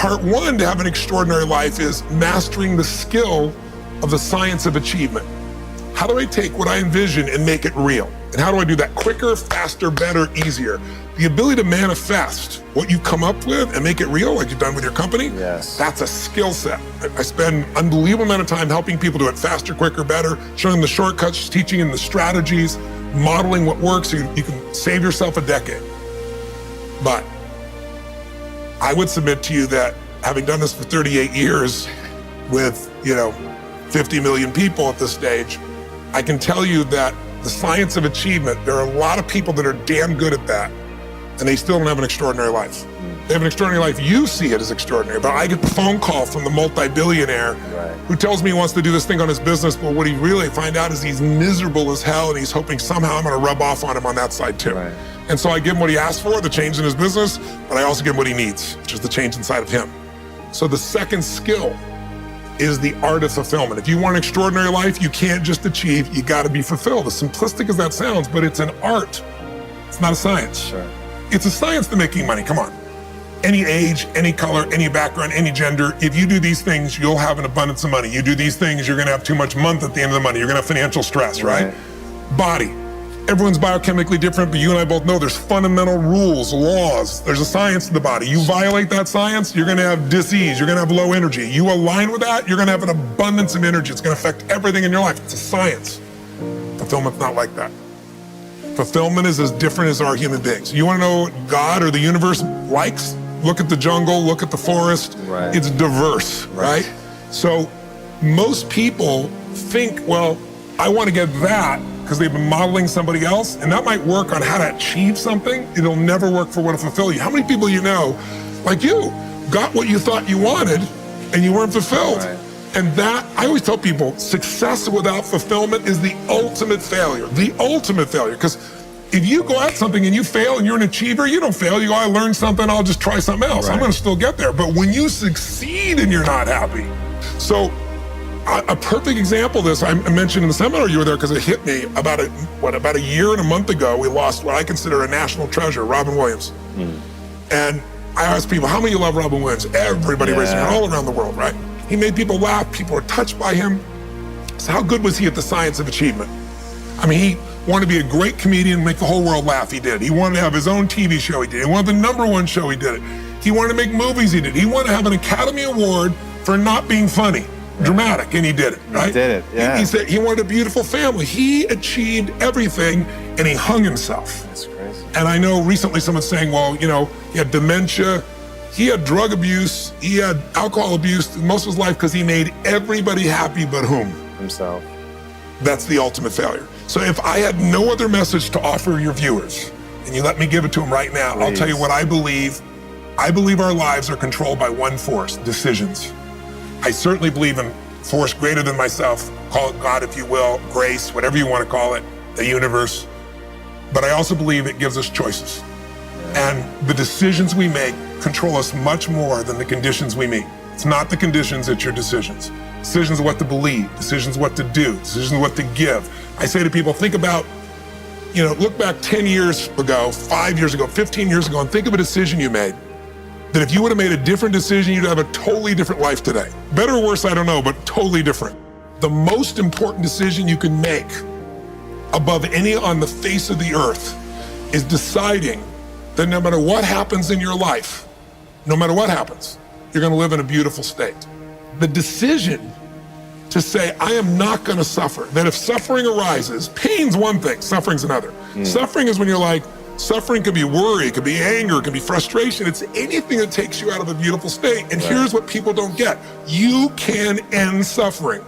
part one to have an extraordinary life is mastering the skill of the science of achievement. How do I take what I envision and make it real? And how do I do that quicker, faster, better, easier? The ability to manifest what you come up with and make it real, like you've done with your company, yes, that's a skill set. I spend an unbelievable amount of time helping people do it faster, quicker, better, showing them the shortcuts, teaching them the strategies, modeling what works so you can save yourself a decade. But I would submit to you that having done this for 38 years with, 50 million people at this stage, I can tell you that the science of achievement, there are a lot of people that are damn good at that, and they still don't have an extraordinary life. They have an extraordinary life. You see it as extraordinary, but I get the phone call from the multi-billionaire who tells me he wants to do this thing on his business, but what he really find out is he's miserable as hell, and he's hoping somehow I'm gonna rub off on him on that side too. Right. And so I give him what he asked for, the change in his business, but I also give him what he needs, which is the change inside of him. So the second skill is the art of fulfillment. If you want an extraordinary life, you can't just achieve, you gotta be fulfilled. As simplistic as that sounds, but it's an art. It's not a science. Sure. It's a science to making money, come on. Any age, any color, any background, any gender, if you do these things, you'll have an abundance of money. You do these things, you're gonna have too much month at the end of the money. You're gonna have financial stress, right? Body. Everyone's biochemically different, but you and I both know there's fundamental rules, laws. There's a science to the body. You violate that science, you're gonna have disease, you're gonna have low energy. You align with that, you're gonna have an abundance of energy. It's gonna affect everything in your life. It's a science. Fulfillment's not like that. Fulfillment is as different as our human beings. You wanna know what God or the universe likes? Look at the jungle, look at the forest. Right. It's diverse, right? So most people think, well, I wanna get that, because they've been modeling somebody else, and that might work on how to achieve something. It'll never work for what to fulfill you. How many people you know, like you, got what you thought you wanted and you weren't fulfilled? Right. And that, I always tell people, success without fulfillment is the ultimate failure. The ultimate failure, because if you go at something and you fail and you're an achiever, you don't fail. You go, I learned something, I'll just try something else. Right. I'm gonna still get there. But when you succeed and you're not happy, so a perfect example of this, I mentioned in the seminar you were there because it hit me about a year and a month ago, we lost what I consider a national treasure, Robin Williams. And I asked people, how many of you love Robin Williams? Everybody raised their hand all around the world, right? He made people laugh, people were touched by him. So how good was he at the science of achievement? I mean, he wanted to be a great comedian, make the whole world laugh, he did. He wanted to have his own TV show, he did. He wanted the #1 show, he did it. He wanted to make movies, he did. He wanted to have an Academy Award for not being funny. Dramatic, and he did it, right? He did it, yeah. He said he wanted a beautiful family. He achieved everything, and he hung himself. That's crazy. And I know recently someone's saying, well, he had dementia, he had drug abuse, he had alcohol abuse most of his life because he made everybody happy but whom? Himself. That's the ultimate failure. So if I had no other message to offer your viewers, and you let me give it to them right now, I'll tell you what I believe. I believe our lives are controlled by one force, decisions. I certainly believe in force greater than myself, call it God if you will, grace, whatever you want to call it, the universe. But I also believe it gives us choices. And the decisions we make control us much more than the conditions we meet. It's not the conditions, it's your decisions. Decisions of what to believe, decisions of what to do, decisions of what to give. I say to people, think about, look back 10 years ago, 5 years ago, 15 years ago, and think of a decision you made. That if you would have made a different decision, you'd have a totally different life today. Better or worse, I don't know, but totally different. The most important decision you can make above any on the face of the earth is deciding that no matter what happens in your life, no matter what happens, you're gonna live in a beautiful state. The decision to say, I am not gonna suffer, that if suffering arises, pain's one thing, suffering's another. Suffering is when you're like, suffering could be worry, it could be anger, it could be frustration. It's anything that takes you out of a beautiful state. And here's what people don't get. You can end suffering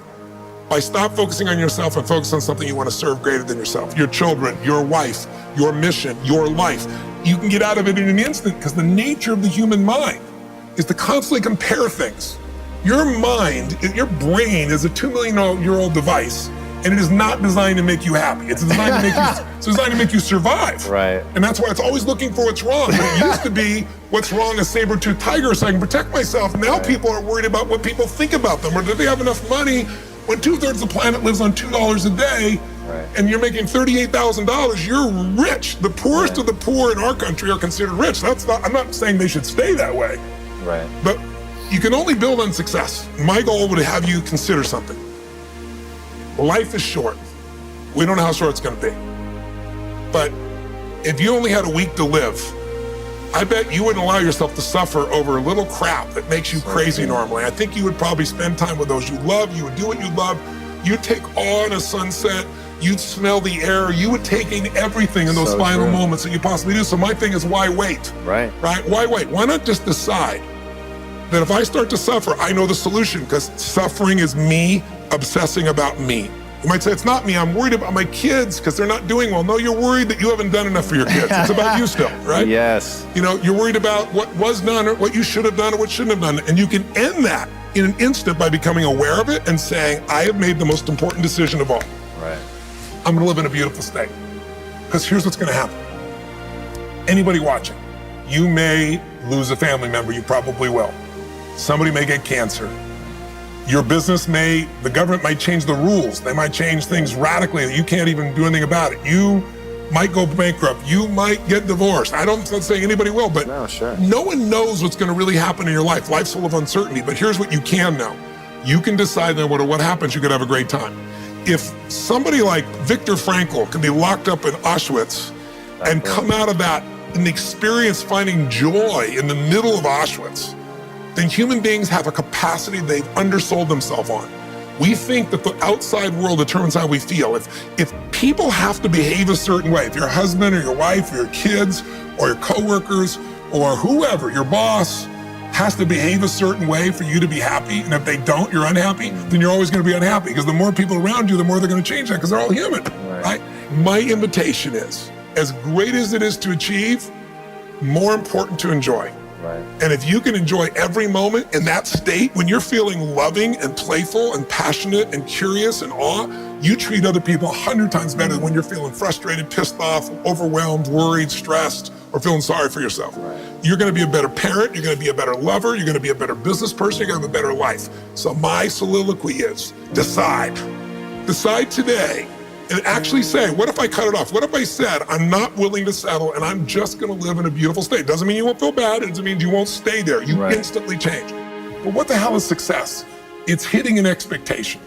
by stop focusing on yourself and focus on something you want to serve greater than yourself. Your children, your wife, your mission, your life. You can get out of it in an instant because the nature of the human mind is to constantly compare things. Your mind, your brain is a 2 million year old device, and it is not designed to make you happy. It's designed to make you survive. Right. And that's why it's always looking for what's wrong. But it used to be what's wrong, a saber-toothed tiger, so I can protect myself. Now people are worried about what people think about them, or do they have enough money when 2/3 of the planet lives on $2 a day, and you're making $38,000, you're rich. The poorest of the poor in our country are considered rich. I'm not saying they should stay that way. Right. But You can only build on success. My goal would have you consider something. Life is short. We don't know how short it's gonna be. But if you only had a week to live, I bet you wouldn't allow yourself to suffer over a little crap that makes you crazy normally. I think you would probably spend time with those you love. You would do what you love. You'd take awe in a sunset. You'd smell the air. You would take in everything in those final moments that you possibly do. So my thing is, why wait? Right? Why wait? Why not just decide that if I start to suffer, I know the solution, because suffering is me obsessing about me. You might say, it's not me, I'm worried about my kids because they're not doing well. No, you're worried that you haven't done enough for your kids. It's about you still, right? Yes. You know, you're worried about what was done or what you should have done or what shouldn't have done. And you can end that in an instant by becoming aware of it and saying, I have made the most important decision of all. Right. I'm gonna live in a beautiful state. Because here's what's gonna happen. Anybody watching, you may lose a family member, you probably will. Somebody may get cancer. Your business the government might change the rules. They might change things radically that you can't even do anything about it. You might go bankrupt. You might get divorced. I'm not saying anybody will, but no one knows what's gonna really happen in your life. Life's full of uncertainty, but here's what you can know. You can decide that no matter what happens, you could have a great time. If somebody like Viktor Frankl can be locked up in Auschwitz and come out of that and experience finding joy in the middle of Auschwitz, then human beings have a capacity they've undersold themselves on. We think that the outside world determines how we feel. If people have to behave a certain way, if your husband or your wife or your kids or your coworkers or whoever, your boss, has to behave a certain way for you to be happy, and if they don't, you're unhappy, then you're always gonna be unhappy, because the more people around you, the more they're gonna change that, because they're all human, right? My invitation is, as great as it is to achieve, more important to enjoy. Right. And if you can enjoy every moment in that state, when you're feeling loving and playful and passionate and curious and awe, you treat other people 100 times better than when you're feeling frustrated, pissed off, overwhelmed, worried, stressed, or feeling sorry for yourself. Right. You're gonna be a better parent, you're gonna be a better lover, you're gonna be a better business person, you're gonna have a better life. So my soliloquy is, decide. Decide today and actually say, what if I cut it off? What if I said, I'm not willing to settle and I'm just gonna live in a beautiful state? Doesn't mean you won't feel bad, it doesn't mean you won't stay there. You instantly change. But what the hell is success? It's hitting an expectation.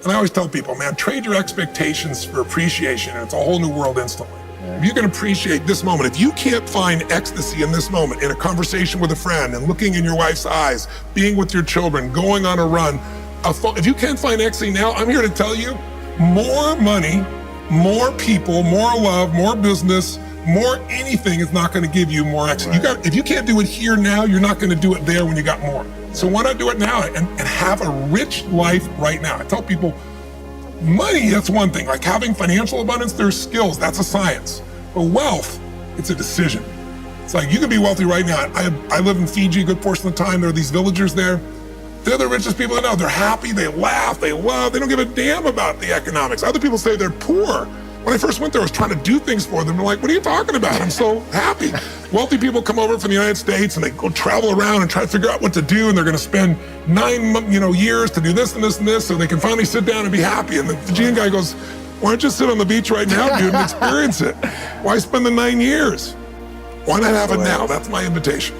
And I always tell people, man, trade your expectations for appreciation, and it's a whole new world instantly. If you can appreciate this moment, if you can't find ecstasy in this moment, in a conversation with a friend and looking in your wife's eyes, being with your children, going on a run, if you can't find ecstasy now, I'm here to tell you, more money, more people, more love, more business, more anything is not gonna give you more ecstasy. If you can't do it here now, you're not gonna do it there when you got more. So why not do it now and have a rich life right now? I tell people, money, that's one thing. Like having financial abundance, there's skills, that's a science. But wealth, it's a decision. It's like you can be wealthy right now. I live in Fiji a good portion of the time. There are these villagers there. They're the richest people I know. They're happy, they laugh, they love, they don't give a damn about the economics. Other people say they're poor. When I first went there, I was trying to do things for them. They're like, what are you talking about? I'm so happy. Wealthy people come over from the United States and they go travel around and try to figure out what to do, and they're gonna spend 9 years to do this and this and this so they can finally sit down and be happy. And the Fijian guy goes, why don't you sit on the beach right now, dude, and experience it? Why spend the 9 years? Why not have it now? That's my invitation.